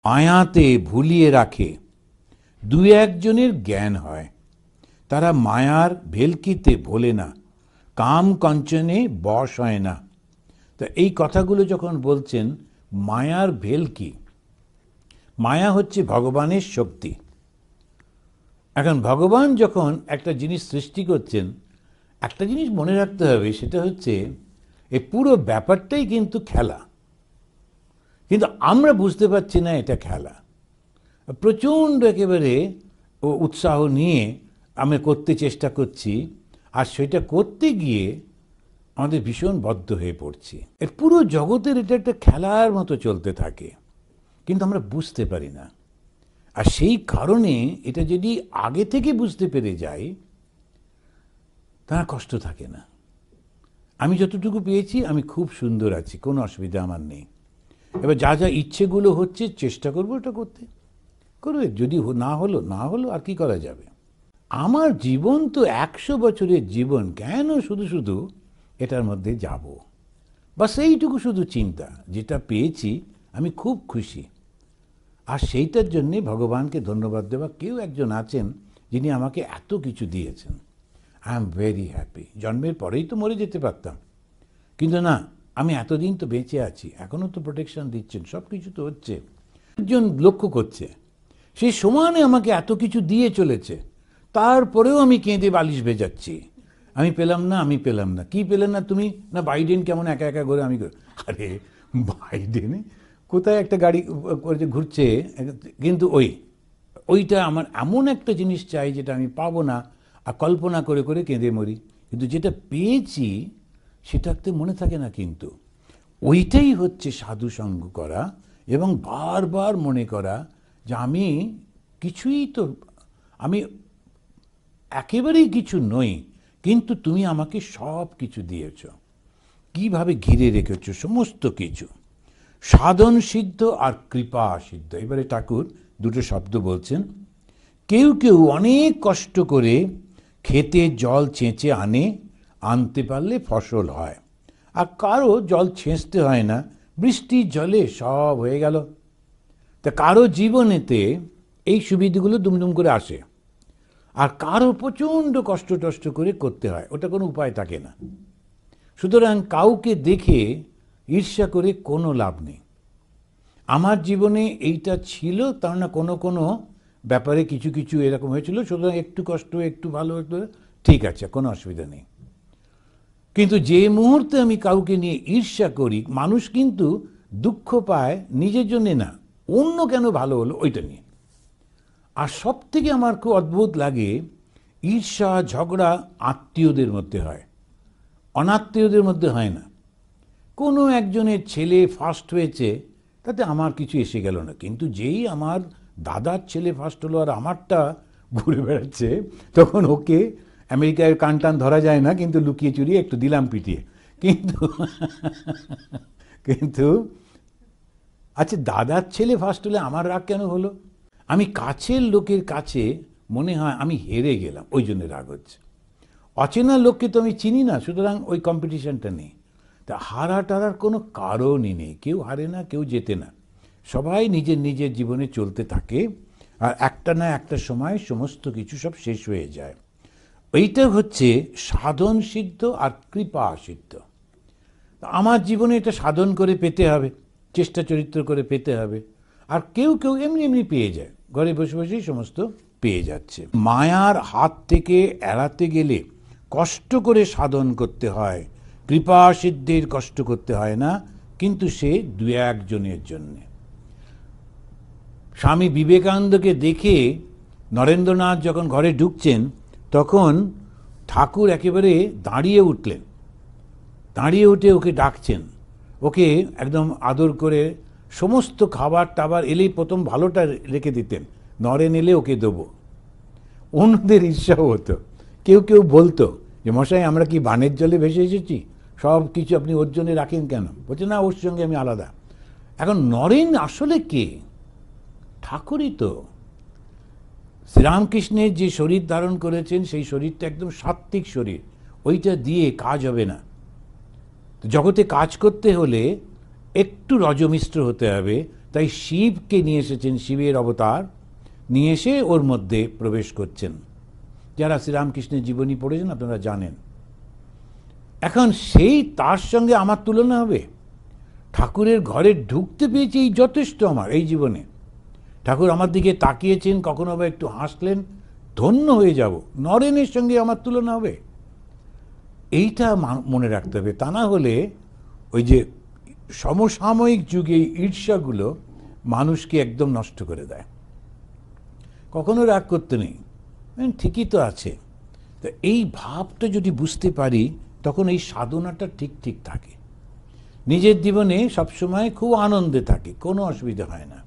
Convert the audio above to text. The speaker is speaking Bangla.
মায়াতে ভুলিয়ে রাখে, দু একজনের জ্ঞান হয়। তারা মায়ার ভেলকিতে ভোলে না, কাম কাঞ্চনে বশ হয় না। তো এই কথাগুলো যখন বলছেন, মায়ার ভেলকি, মায়া হচ্ছে ভগবানের শক্তি। এখন ভগবান যখন একটা জিনিস সৃষ্টি করছেন, একটা জিনিস মনে রাখতে হবে, সেটা হচ্ছে এই পুরো ব্যাপারটাই কিন্তু খেলা, কিন্তু আমরা বুঝতে পারছি না এটা খেলা। প্রচণ্ড একেবারে উৎসাহ নিয়ে আমরা করতে চেষ্টা করছি, আর সেটা করতে গিয়ে আমাদের ভীষণ বদ্ধ হয়ে পড়ছি। এর পুরো জগতের এটা একটা খেলার মতো চলতে থাকে, কিন্তু আমরা বুঝতে পারি না। আর সেই কারণে এটা যদি আগে থেকে বুঝতে পেরে যাই, তার কষ্ট থাকে না। আমি যতটুকু পেয়েছি আমি খুব সুন্দর আছি, কোনো অসুবিধা আমার নেই। এবার যা যা ইচ্ছেগুলো হচ্ছে চেষ্টা করবো এটা করতে, করবে। যদি না হলো আর কি করা যাবে। আমার জীবন তো 100 বছরের জীবন, কেন শুধু শুধু এটার মধ্যে যাব? বাস এইটুকু শুধু চিন্তা। যেটা পেয়েছি আমি খুব খুশি, আর সেইটার জন্যে ভগবানকে ধন্যবাদ দেওয়া কেউ একজন আছেন যিনি আমাকে এত কিছু দিয়েছেন। I am very happy. জন্মের পরেই তো মরে যেতে পারতাম, কিন্তু না, আমি এতদিন তো বেঁচে আছি, এখনও তো প্রোটেকশন দিচ্ছেন, সব কিছু তো হচ্ছে। একজন লক্ষ্য করছে, সেই সমানে আমাকে এত কিছু দিয়ে চলেছে, তারপরেও আমি কেঁদে বালিশ ভেজাচ্ছি। আমি পেলাম না। কি পেলেন না তুমি? না বাইডেন কেমন একা একা ঘুরে। আমি আরে বাইডেনে কোথায় একটা গাড়ি করে ঘুরছে, কিন্তু ওইটা আমার এমন একটা জিনিস চাই যেটা আমি পাবো না, আর কল্পনা করে করে কেঁদে মরি। কিন্তু যেটা পেয়েছি সেটাতে মনে থাকে না। কিন্তু ওইটাই হচ্ছে সাধু সঙ্গ করা, এবং বারবার মনে করা যে আমি কিছুই তো, আমি একেবারেই কিছু নই, কিন্তু তুমি আমাকে সব কিছু দিয়েছ, কিভাবে ঘিরে রেখেছ সমস্ত কিছু। সাধন সিদ্ধ আর কৃপা সিদ্ধ। এবারে ঠাকুর দুটো শব্দ বলছেন। কেউ কেউ অনেক কষ্ট করে খেতে জল ছেঁচে আনতে পারলে ফসল হয়, আর কারো জল ছেঁচতে হয় না, বৃষ্টির জলে সব হয়ে গেল। তা কারো জীবনেতে এই সুবিধাগুলো দুমদুম করে আসে, আর কারো প্রচণ্ড কষ্ট টষ্ট করে করতে হয়, ওটা কোনো উপায় থাকে না। সুতরাং কাউকে দেখে ঈর্ষা করে কোনো লাভ নেই। আমার জীবনে এইটা ছিল, তার না কোনো কোনো ব্যাপারে কিছু কিছু এরকম হয়েছিল, সুতরাং একটু কষ্ট, একটু ভালো, একটু ঠিক আছে, কোনো অসুবিধা নেই। কিন্তু যে মুহূর্তে আমি কাউকে নিয়ে ঈর্ষা করি, মানুষ কিন্তু দুঃখ পায় নিজের জন্যে না, অন্য কেন ভালো হলো ওইটা নিয়ে। আর সব থেকে আমার খুব অদ্ভুত লাগে, ঈর্ষা ঝগড়া আত্মীয়দের মধ্যে হয়, অনাত্মীয়দের মধ্যে হয় না। কোনো একজনের ছেলে ফার্স্ট হয়েছে, তাতে আমার কিছু এসে গেল না, কিন্তু যেই আমার দাদার ছেলে ফার্স্ট হলো আর আমারটা ঘুরে বেড়াচ্ছে, তখন ওকে আমেরিকায় কান ধরা যায় না, কিন্তু লুকিয়ে চুরিয়ে একটু দিলাম পিটিয়ে। কিন্তু আচ্ছা, দাদার ছেলে ফার্স্ট হলে আমার রাগ কেন হলো? আমি কাছের লোকের কাছে মনে হয় আমি হেরে গেলাম, ওই জন্য রাগ হচ্ছে। অচেনা লোককে তো আমি চিনি না, সুতরাং ওই কম্পিটিশনটা নেই। তা হারা টারার কোনো কারণই নেই, কেউ হারে না, কেউ জেতে না, সবাই নিজের নিজের জীবনে চলতে থাকে, আর একটা না একটা সময় সমস্ত কিছু সব শেষ হয়ে যায়। এইটা হচ্ছে সাধন সিদ্ধ আর কৃপা সিদ্ধ। আমার জীবনে এটা সাধন করে পেতে হবে, চেষ্টা চরিত্র করে পেতে হবে। আর কেউ কেউ এমনি এমনি পেয়ে যায়, ঘরে বসে বসেই সমস্ত পেয়ে যাচ্ছে। মায়ার হাত থেকে এড়াতে গেলে কষ্ট করে সাধন করতে হয়, কৃপা সিদ্ধির কষ্ট করতে হয় না, কিন্তু সে দু একজনের জন্যে। স্বামী বিবেকানন্দকে দেখে নরেন্দ্রনাথ যখন ঘরে ঢুকছেন, তখন ঠাকুর একেবারে দাঁড়িয়ে উঠলেন, দাঁড়িয়ে উঠে ওকে ডাকছেন, ওকে একদম আদর করে সমস্ত খাবার টাবার এলেই প্রথম ভালোটা রেখে দিতেন, নরেন এলে ওকে দেবো। অন্যদের ঈর্ষাও হতো, কেউ কেউ বলতো যে মশাই আমরা কি বানের জলে ভেসে এসেছি, সব কিছু আপনি ওর জন্য রাখেন কেন? বলছে না, ওর সঙ্গে আমি আলাদা। এখন নরেন আসলে কে? ঠাকুরই তো। শ্রীরামকৃষ্ণের যে শরীর ধারণ করেছেন, সেই শরীরটা একদম সাত্ত্বিক শরীর, ওইটা দিয়ে কাজ হবে না। জগতে কাজ করতে হলে একটু রজমিশ্র হতে হবে, তাই শিবকে নিয়ে এসেছেন, শিবের অবতার নিয়ে এসে ওর মধ্যে প্রবেশ করছেন। যারা শ্রীরামকৃষ্ণের জীবনী পড়েছেন আপনারা জানেন। এখন সেই তার সঙ্গে আমার তুলনা হবে? ঠাকুরের ঘরে ঢুকতে পেরেছি এই যথেষ্ট আমার এই জীবনে। ঠাকুর আমার দিকে তাকিয়েছেন, কখনো বা একটু হাসলেন, ধন্য হয়ে যাব। নরেনের সঙ্গে আমার তুলনা হবে? এইটা মনে রাখতে হবে। তা না হলে ওই যে সমসাময়িক যুগে ঈর্ষাগুলো মানুষকে একদম নষ্ট করে দেয়। কখনো রাগ করতে নেই, ঠিকই তো আছে। তো এই ভাবটা যদি বুঝতে পারি তখন এই সাধনাটা ঠিক ঠিক থাকে। নিজের জীবনে সবসময় খুব আনন্দে থাকে, কোনো অসুবিধা হয় না।